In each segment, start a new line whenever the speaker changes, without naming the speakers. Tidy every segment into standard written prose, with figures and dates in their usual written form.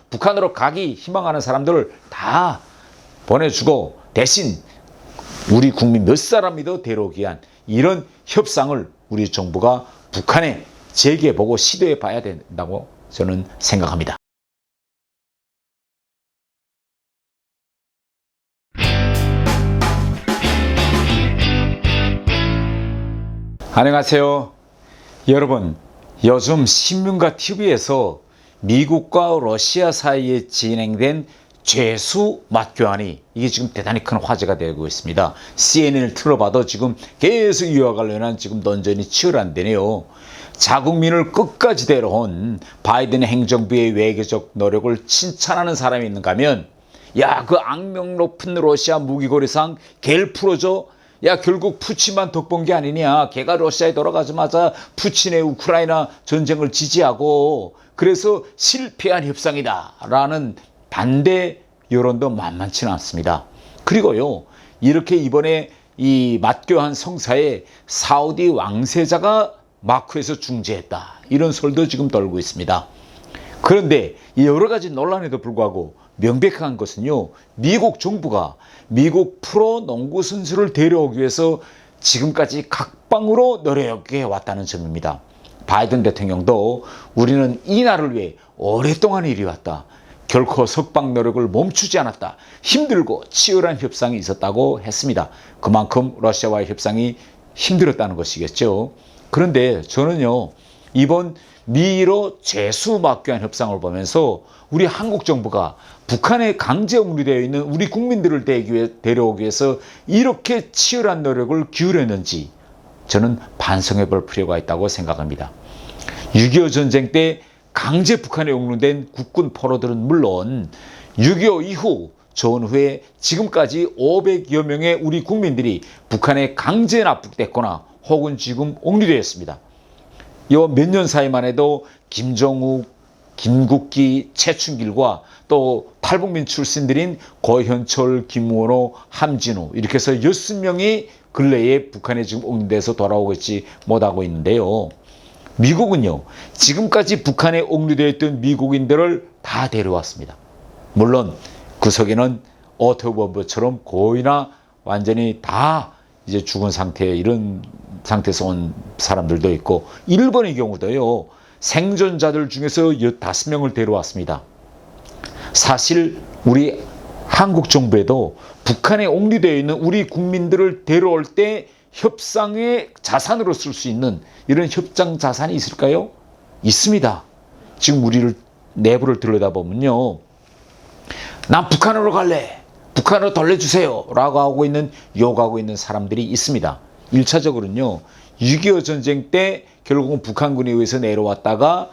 북한으로 가기 희망하는 사람들을 다 보내주고 대신 우리 국민 몇 사람이더 데려오기 위한 이런 협상을 우리 정부가 북한에 제기해보고 시도해 봐야 된다고 저는 생각합니다. 안녕하세요. 여러분, 요즘 신문과 TV에서 미국과 러시아 사이에 진행된 죄수 맞교환이 이게 지금 대단히 큰 화제가 되고 있습니다. CNN을 틀어봐도 지금 계속 이와 관련한 지금 논전이 치열한데요. 자국민을 끝까지 데려온 바이든 행정부의 외교적 노력을 칭찬하는 사람이 있는가 하면 야, 그 악명 높은 러시아 무기고리상 걔를 풀어줘. 야, 결국 푸틴만 덕본 게 아니냐. 걔가 러시아에 돌아가자마자 푸틴의 우크라이나 전쟁을 지지하고 그래서 실패한 협상이다 라는 반대 여론도 만만치는 않습니다. 그리고요, 이렇게 이번에 이 맞교환 성사에 사우디 왕세자가 마쿠에서 중재했다 이런 설도 지금 돌고 있습니다. 그런데 여러 가지 논란에도 불구하고 명백한 것은요, 미국 정부가 미국 프로 농구 선수를 데려오기 위해서 지금까지 각방으로 노력해 왔다는 점입니다. 바이든 대통령도 우리는 이 나라를 위해 오랫동안 이뤄왔다. 결코 석방 노력을 멈추지 않았다. 힘들고 치열한 협상이 있었다고 했습니다. 그만큼 러시아와의 협상이 힘들었다는 것이겠죠. 그런데 저는요, 이번 미로 죄수 맞교환 협상을 보면서 우리 한국 정부가 북한에 강제 억류되어 있는 우리 국민들을 데려오기 위해서 이렇게 치열한 노력을 기울였는지 저는 반성해 볼 필요가 있다고 생각합니다. 6.25 전쟁 때 강제 북한에 억류된 국군 포로들은 물론 6.25 이후 전후에 지금까지 500여 명의 우리 국민들이 북한에 강제 납북됐거나 혹은 지금 억류되었습니다. 요 몇 년 사이만 해도 김정욱, 김국기, 최춘길과 또 탈북민 출신들인 고현철, 김원호, 함진우 이렇게 해서 6명이 근래에 북한에 지금 억류돼서 돌아오고 있지 못하고 있는데요. 미국은요, 지금까지 북한에 억류되어 있던 미국인들을 다 데려왔습니다. 물론 그 속에는 오토범버처럼 거의나 완전히 다 이제 죽은 상태, 이런 상태에서 온 사람들도 있고, 일본의 경우도요, 생존자들 중에서 15명을 데려왔습니다. 사실 우리 한국 정부에도 북한에 억류되어 있는 우리 국민들을 데려올 때 협상의 자산으로 쓸 수 있는 이런 협상 자산이 있을까요? 있습니다. 지금 우리를 내부를 들여다보면요, 난 북한으로 갈래, 북한으로 돌려주세요 라고 요구하고 있는 사람들이 있습니다. 1차적으로는요, 6.25 전쟁 때 결국은 북한군에 의해서 내려왔다가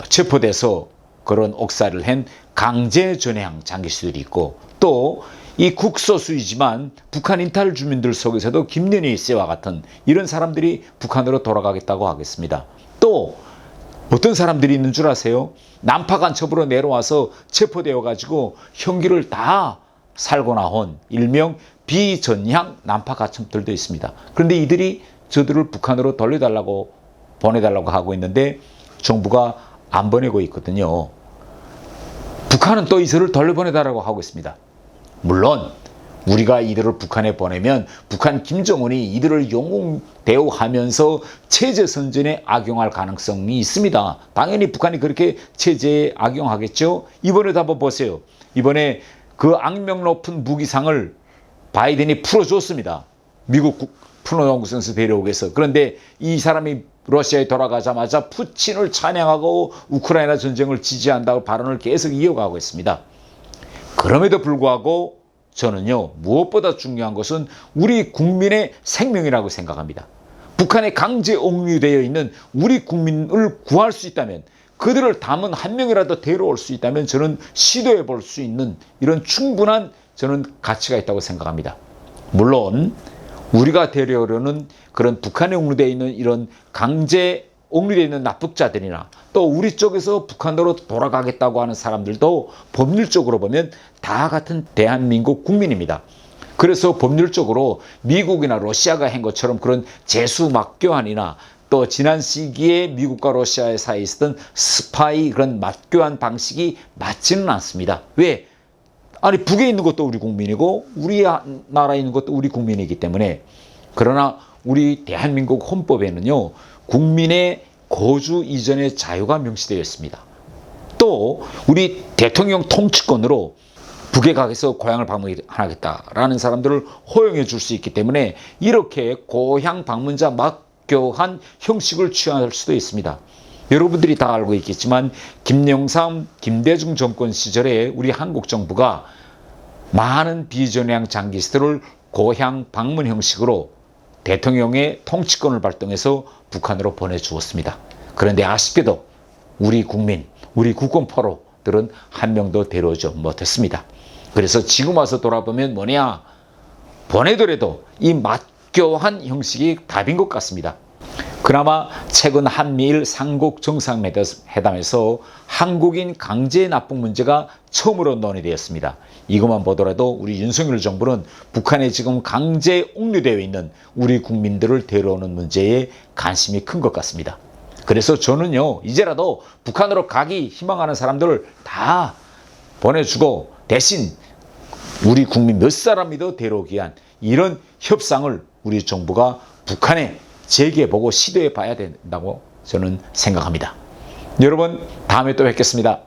체포돼서 그런 옥살이를 한 강제 전향 장기수들이 있고, 또 이 국소수이지만 북한 인탈 주민들 속에서도 김연희 씨와 같은 이런 사람들이 북한으로 돌아가겠다고 하겠습니다. 또 어떤 사람들이 있는 줄 아세요? 난파 간첩으로 내려와서 체포되어 가지고 형기를 다 살고 나온 일명 비전향 난파 간첩들도 있습니다. 그런데 이들이 저들을 북한으로 돌려달라고 보내달라고 하고 있는데 정부가 안 보내고 있거든요. 북한은 또 이들을 돌려보내달라고 하고 있습니다. 물론 우리가 이들을 북한에 보내면 북한 김정은이 이들을 영웅 대우하면서 체제 선전에 악용할 가능성이 있습니다. 당연히 북한이 그렇게 체제에 악용하겠죠. 이번에도 한번 보세요. 이번에 그 악명 높은 무기상을 바이든이 풀어줬습니다. 미국 프로농구 선수 데려오기 위해서. 그런데 이 사람이 러시아에 돌아가자마자 푸틴을 찬양하고 우크라이나 전쟁을 지지한다고 발언을 계속 이어가고 있습니다. 그럼에도 불구하고 저는요, 무엇보다 중요한 것은 우리 국민의 생명이라고 생각합니다. 북한에 강제 억류되어 있는 우리 국민을 구할 수 있다면, 그들을 담은 한 명이라도 데려올 수 있다면 저는 시도해 볼 수 있는 이런 충분한 저는 가치가 있다고 생각합니다. 물론 우리가 데려오려는 그런 북한에 억류되어 있는 이런 강제 억류되어 있는 납북자들이나 또 우리 쪽에서 북한으로 돌아가겠다고 하는 사람들도 법률적으로 보면 다 같은 대한민국 국민입니다. 그래서 법률적으로 미국이나 러시아가 한 것처럼 그런 죄수 맞교환이나 또 지난 시기에 미국과 러시아의 사이에 있었던 스파이 그런 맞교환 방식이 맞지는 않습니다. 왜? 아니 북에 있는 것도 우리 국민이고 우리 나라에 있는 것도 우리 국민이기 때문에. 그러나 우리 대한민국 헌법에는요, 국민의 거주 이전의 자유가 명시되어 있습니다. 또 우리 대통령 통치권으로 북에 가서 고향을 방문하겠다라는 사람들을 허용해 줄 수 있기 때문에 이렇게 고향 방문자 맞교환 형식을 취할 수도 있습니다. 여러분들이 다 알고 있겠지만 김영삼, 김대중 정권 시절에 우리 한국 정부가 많은 비전향 장기스들을 고향 방문 형식으로 대통령의 통치권을 발동해서 북한으로 보내주었습니다. 그런데 아쉽게도 우리 국민, 우리 국권포로들은 한 명도 데려오지 못했습니다. 그래서 지금 와서 돌아보면 뭐냐, 보내더라도 이 맞교환 형식이 답인 것 같습니다. 그나마 최근 한미일 삼국 정상회담에서 한국인 강제 납북 문제가 처음으로 논의되었습니다. 이것만 보더라도 우리 윤석열 정부는 북한에 지금 강제 옥류되어 있는 우리 국민들을 데려오는 문제에 관심이 큰 것 같습니다. 그래서 저는요, 이제라도 북한으로 가기 희망하는 사람들을 다 보내주고 대신 우리 국민 몇 사람이더 데려오기 위한 이런 협상을 우리 정부가 북한에 재개해보고 시도해 봐야 된다고 저는 생각합니다. 여러분, 다음에 또 뵙겠습니다.